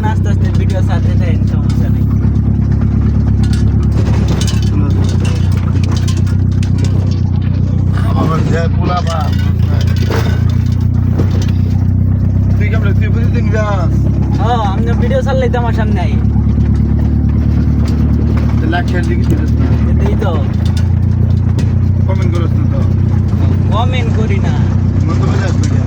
থাকেন, আস্তে আস্তে ভিডিও ছাড়তে থাকেন, সমস্যা নেই। আমার যে পোলা বা তুই কেমন তুই প্রতিদিন যাস হ্যাঁ, আপনি ভিডিও ছাড়লেই তো আমার সামনে আই, লাখ শেয়ার দিকে দিস না এটাই তো। কমেন্ট করস না তো কমেন্ট করি না। মন্তব্য যাস না